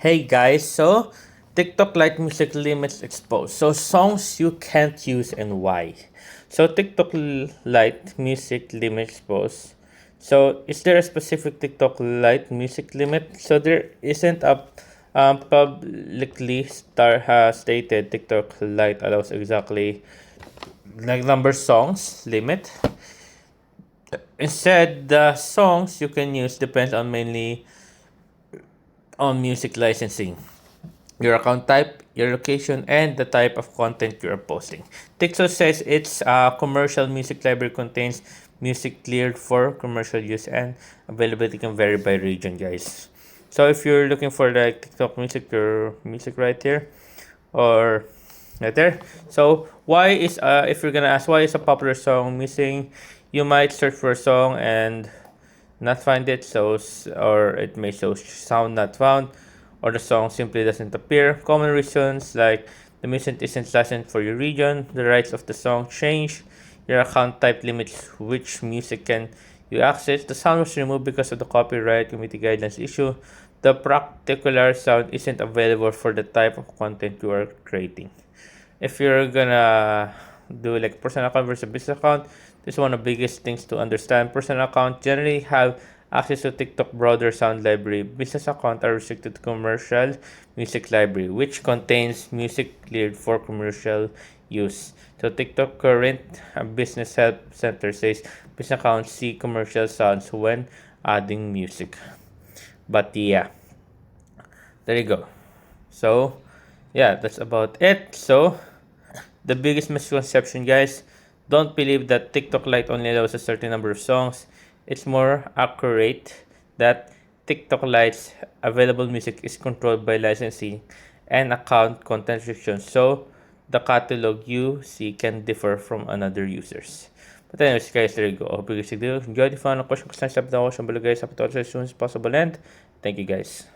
Hey guys, so TikTok Lite music limits exposed. So songs you can't use and why. So Lite music limit exposed. So is there a specific TikTok Lite music limit? So there isn't a publicly stated TikTok Lite allows exactly like number songs limit. Instead, the songs you can use depends on mainly on music licensing, your account type, your location, and the type of content you are posting. TikTok says its commercial music library contains music cleared for commercial use, and availability can vary by region, guys. So if you're looking for like TikTok music, your music right here, or right there. So why is if you're gonna ask why is a popular song missing, you might search for a song and not find it, so or it may show sound not found, or the song simply doesn't appear. Common reasons like the music isn't licensed for your region, the rights of the song change, your account type limits which music can you access, the sound was removed because of the copyright committee guidelines issue, the particular sound isn't available for the type of content you are creating. If you're gonna do like personal account versus business account, this is one of the biggest things to understand. Personal account generally have access to TikTok broader sound library. Business account are restricted to commercial music library, which contains music cleared for commercial use. So TikTok current business help center says business accounts see commercial sounds when adding music. But yeah, there you go. So yeah, that's about it. So the biggest misconception, guys, don't believe that TikTok Lite only allows a certain number of songs. It's more accurate that TikTok Lite's available music is controlled by licensing and account content restrictions, so the catalog you see can differ from another users. But anyways, guys, there you go. I hope you guys enjoyed. If you have a question, guys, up the ocean below, guys. Up to as soon as possible, and thank you, guys.